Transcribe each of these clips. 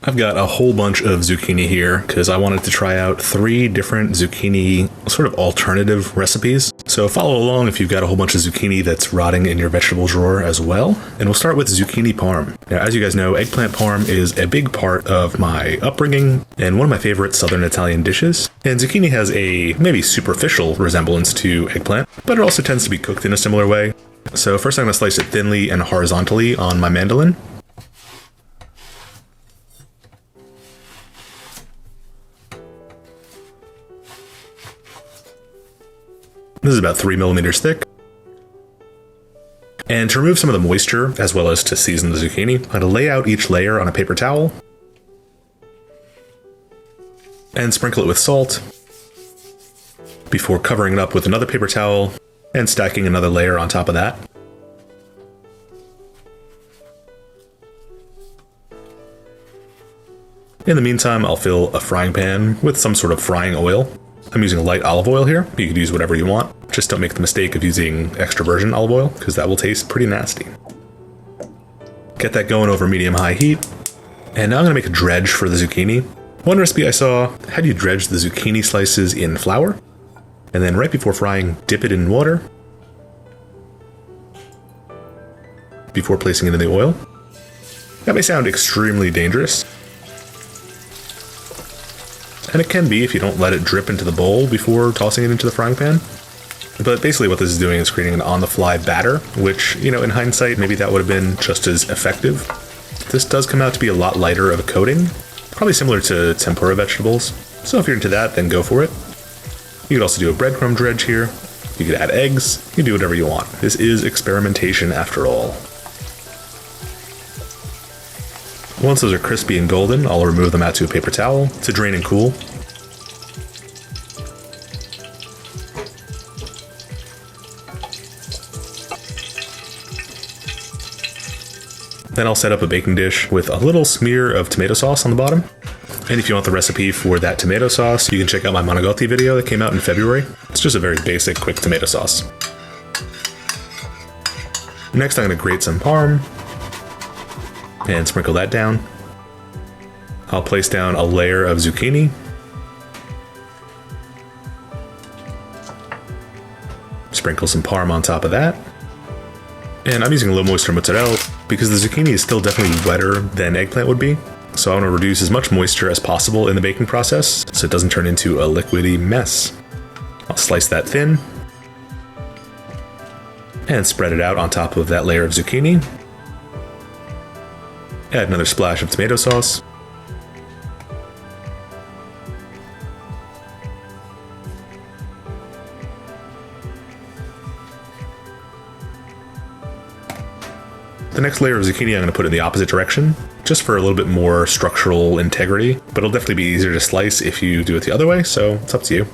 I've got a whole bunch of zucchini here because I wanted to try out 3 different zucchini sort of alternative recipes. So follow along if you've got a whole bunch of zucchini that's rotting in your vegetable drawer as well. And we'll start with zucchini parm. Now, as you guys know, eggplant parm is a big part of my upbringing and one of my favorite southern Italian dishes. And zucchini has a maybe superficial resemblance to eggplant, but it also tends to be cooked in a similar way. So first I'm going to slice it thinly and horizontally on my mandolin. This is about 3 millimeters thick. And to remove some of the moisture, as well as to season the zucchini, I'm going to lay out each layer on a paper towel and sprinkle it with salt before covering it up with another paper towel and stacking another layer on top of that. In the meantime, I'll fill a frying pan with some sort of frying oil. I'm using light olive oil here. You could use whatever you want. Just don't make the mistake of using extra virgin olive oil, because that will taste pretty nasty. Get that going over medium-high heat. And now I'm going to make a dredge for the zucchini. One recipe I saw had you dredge the zucchini slices in flour, and then right before frying, dip it in water before placing it in the oil. That may sound extremely dangerous, and it can be if you don't let it drip into the bowl before tossing it into the frying pan. But basically what this is doing is creating an on-the-fly batter, which, you know, in hindsight, maybe that would have been just as effective. This does come out to be a lot lighter of a coating, probably similar to tempura vegetables. So if you're into that, then go for it. You could also do a breadcrumb dredge here. You could add eggs. You can do whatever you want. This is experimentation after all. Once those are crispy and golden, I'll remove them out to a paper towel to drain and cool. Then I'll set up a baking dish with a little smear of tomato sauce on the bottom. And if you want the recipe for that tomato sauce, you can check out my Monogotti video that came out in February. It's just a very basic, quick tomato sauce. Next, I'm going to grate some parm and sprinkle that down. I'll place down a layer of zucchini. Sprinkle some parm on top of that. And I'm using a little moisture mozzarella because the zucchini is still definitely wetter than eggplant would be. So I want to reduce as much moisture as possible in the baking process so it doesn't turn into a liquidy mess. I'll slice that thin and spread it out on top of that layer of zucchini. Add another splash of tomato sauce. The next layer of zucchini I'm going to put in the opposite direction, just for a little bit more structural integrity, but it'll definitely be easier to slice if you do it the other way, so it's up to you.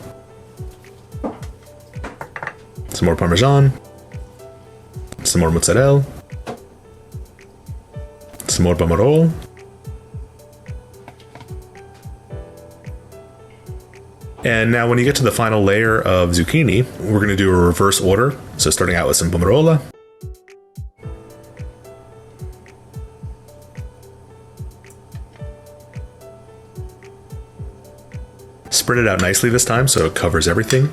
Some more Parmesan, some more mozzarella, some more pomerol, and now when you get to the final layer of zucchini, we're going to do a reverse order, so starting out with some pomerola, spread it out nicely this time so it covers everything.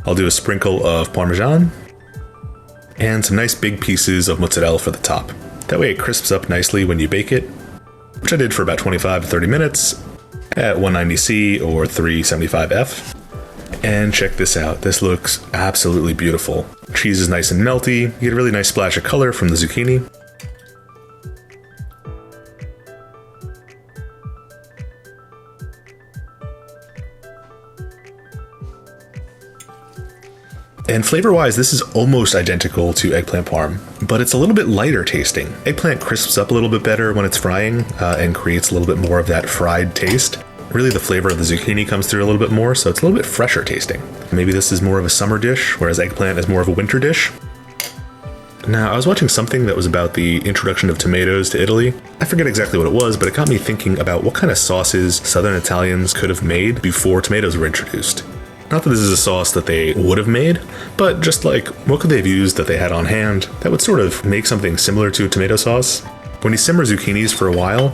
I'll do a sprinkle of Parmesan and some nice big pieces of mozzarella for the top. That way it crisps up nicely when you bake it, which I did for about 25 to 30 minutes at 190C or 375F. And check this out. This looks absolutely beautiful. Cheese is nice and melty. You get a really nice splash of color from the zucchini. And flavor-wise, this is almost identical to eggplant parm, but it's a little bit lighter tasting. Eggplant crisps up a little bit better when it's frying and creates a little bit more of that fried taste. Really, the flavor of the zucchini comes through a little bit more, so it's a little bit fresher tasting. Maybe this is more of a summer dish, whereas eggplant is more of a winter dish. Now, I was watching something that was about the introduction of tomatoes to Italy. I forget exactly what it was, but it got me thinking about what kind of sauces Southern Italians could have made before tomatoes were introduced. Not that this is a sauce that they would have made, but just like, what could they have used that they had on hand that would sort of make something similar to a tomato sauce? When you simmer zucchinis for a while,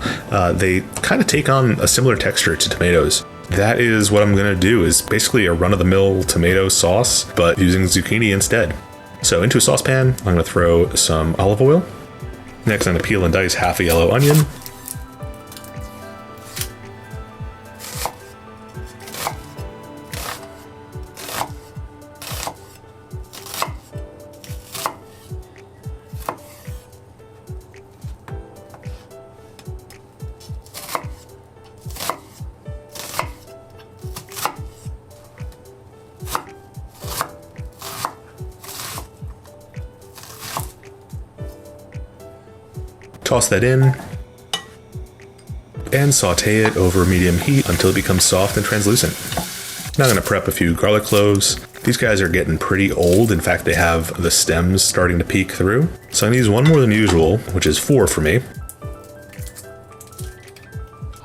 they kind of take on a similar texture to tomatoes. That is what I'm going to do, is basically a run-of-the-mill tomato sauce, but using zucchini instead. So into a saucepan, I'm going to throw some olive oil. Next, I'm going to peel and dice half a yellow onion. Toss that in and saute it over medium heat until it becomes soft and translucent. Now I'm going to prep a few garlic cloves. These guys are getting pretty old. In fact, they have the stems starting to peek through. So I'm going to use one more than usual, which is 4 for me,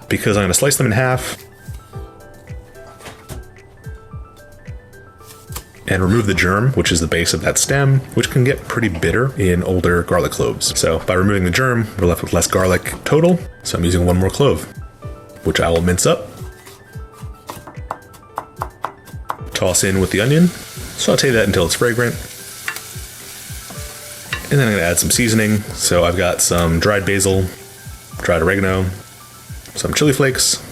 because I'm going to slice them in half and remove the germ, which is the base of that stem, which can get pretty bitter in older garlic cloves. So by removing the germ, we're left with less garlic total. So I'm using one more clove, which I will mince up. Toss in with the onion, saute that until it's fragrant. And then I'm gonna add some seasoning. So I've got some dried basil, dried oregano, some chili flakes.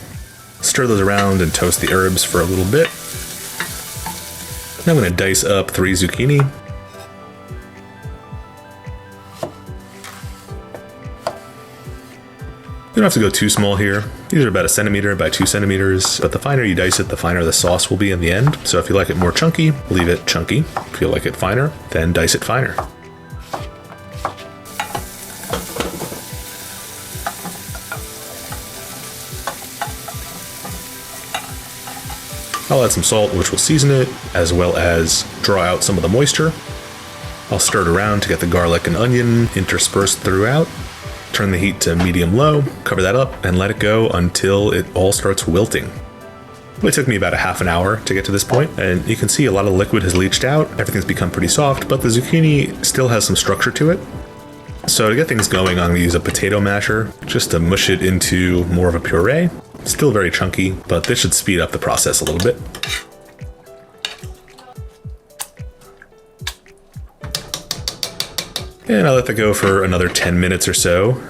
Stir those around and toast the herbs for a little bit. Now I'm going to dice up 3 zucchini. You don't have to go too small here. These are about 1 centimeter by 2 centimeters, but the finer you dice it, the finer the sauce will be in the end. So if you like it more chunky, leave it chunky. If you like it finer, then dice it finer. I'll add some salt, which will season it, as well as draw out some of the moisture. I'll stir it around to get the garlic and onion interspersed throughout. Turn the heat to medium-low, cover that up, and let it go until it all starts wilting. It took me about a half an hour to get to this point, and you can see a lot of liquid has leached out. Everything's become pretty soft, but the zucchini still has some structure to it. So to get things going, I'm going to use a potato masher just to mush it into more of a puree. Still very chunky, but this should speed up the process a little bit. And I'll let that go for another 10 minutes or so.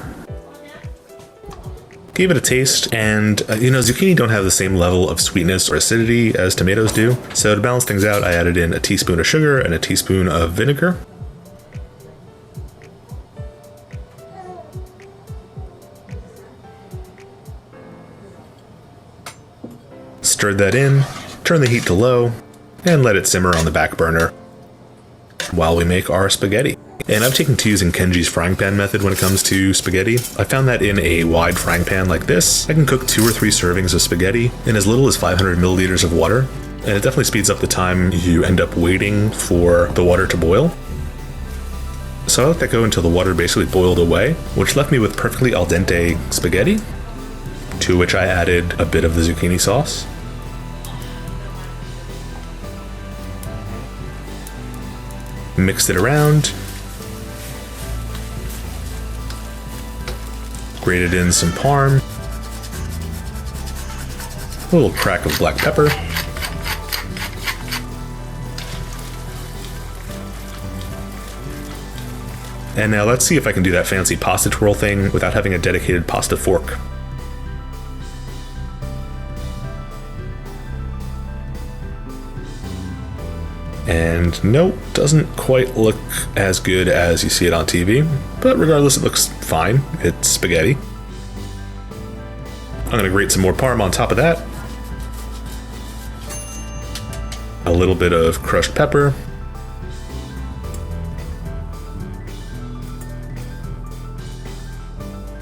Gave it a taste, and zucchini don't have the same level of sweetness or acidity as tomatoes do. So to balance things out, I added in a teaspoon of sugar and a teaspoon of vinegar. Stirred that in, turn the heat to low, and let it simmer on the back burner while we make our spaghetti. And I've taken to using Kenji's frying pan method when it comes to spaghetti. I found that in a wide frying pan like this, I can cook 2 or 3 servings of spaghetti in as little as 500 milliliters of water, and it definitely speeds up the time you end up waiting for the water to boil. So I let that go until the water basically boiled away, which left me with perfectly al dente spaghetti, to which I added a bit of the zucchini sauce. Mixed it around, grated in some parm, a little crack of black pepper, and now let's see if I can do that fancy pasta twirl thing without having a dedicated pasta fork. And nope, doesn't quite look as good as you see it on TV, but regardless, it looks fine. It's spaghetti. I'm gonna grate some more parm on top of that. A little bit of crushed pepper.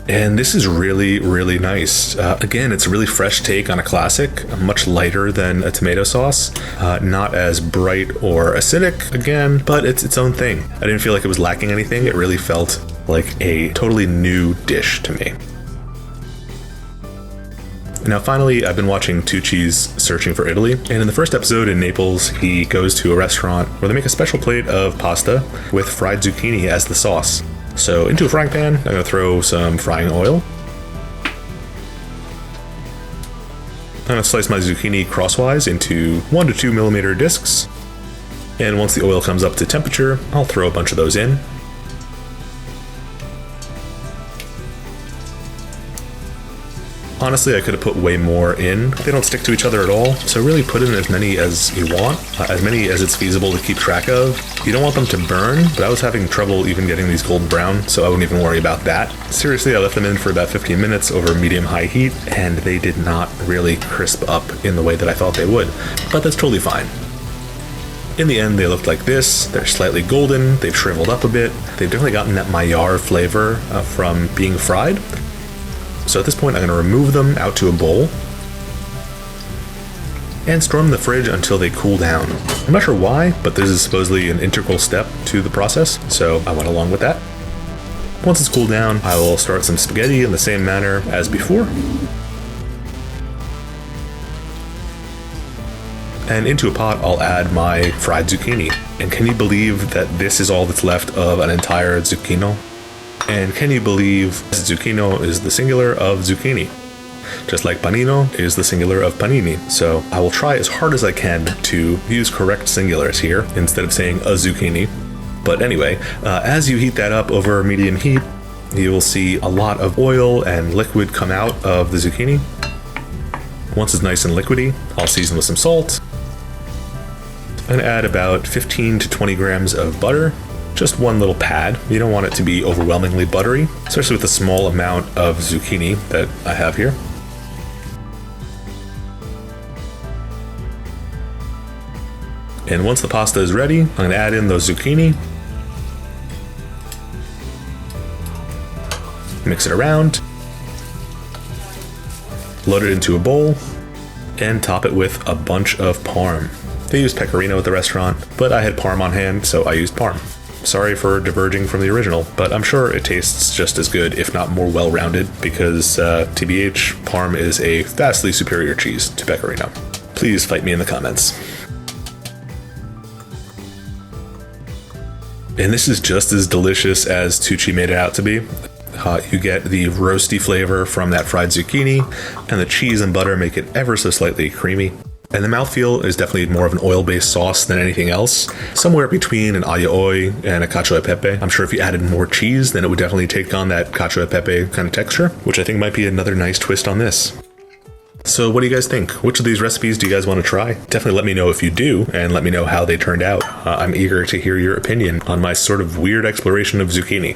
And this is really, really nice. Again, it's a really fresh take on a classic, much lighter than a tomato sauce. Not as bright or acidic, again, but it's its own thing. I didn't feel like it was lacking anything. It really felt like a totally new dish to me. Now finally, I've been watching Tucci's Searching for Italy, and in the first episode in Naples, he goes to a restaurant where they make a special plate of pasta with fried zucchini as the sauce. So into a frying pan, I'm going to throw some frying oil. I'm going to slice my zucchini crosswise into 1 to 2 millimeter discs. And once the oil comes up to temperature, I'll throw a bunch of those in. Honestly, I could have put way more in. They don't stick to each other at all, so really put in as many as you want, as many as it's feasible to keep track of. You don't want them to burn, but I was having trouble even getting these golden brown, so I wouldn't even worry about that. Seriously, I left them in for about 15 minutes over medium-high heat, and they did not really crisp up in the way that I thought they would, but that's totally fine. In the end, they looked like this. They're slightly golden, they've shriveled up a bit. They've definitely gotten that Maillard flavor from being fried. So at this point, I'm going to remove them out to a bowl and store them in the fridge until they cool down. I'm not sure why, but this is supposedly an integral step to the process, so I went along with that. Once it's cooled down, I will start some spaghetti in the same manner as before. And into a pot, I'll add my fried zucchini. And can you believe that this is all that's left of an entire zucchino? And can you believe zucchino is the singular of zucchini? Just like panino is the singular of panini. So I will try as hard as I can to use correct singulars here instead of saying a zucchini. But anyway, as you heat that up over medium heat, you will see a lot of oil and liquid come out of the zucchini. Once it's nice and liquidy, I'll season with some salt. And add about 15 to 20 grams of butter. Just one little pad. You don't want it to be overwhelmingly buttery, especially with the small amount of zucchini that I have here. And once the pasta is ready, I'm going to add in those zucchini. Mix it around. Load it into a bowl. And top it with a bunch of parm. They use pecorino at the restaurant, but I had parm on hand, so I used parm. Sorry for diverging from the original, but I'm sure it tastes just as good, if not more well-rounded, because TBH, parm is a vastly superior cheese to pecorino. Please fight me in the comments. And this is just as delicious as Tucci made it out to be. You get the roasty flavor from that fried zucchini, and the cheese and butter make it ever so slightly creamy. And the mouthfeel is definitely more of an oil-based sauce than anything else, somewhere between an aglio olio and a cacio e pepe. I'm sure if you added more cheese, then it would definitely take on that cacio e pepe kind of texture, which I think might be another nice twist on this. So what do you guys think? Which of these recipes do you guys want to try? Definitely let me know if you do, and let me know how they turned out. I'm eager to hear your opinion on my sort of weird exploration of zucchini.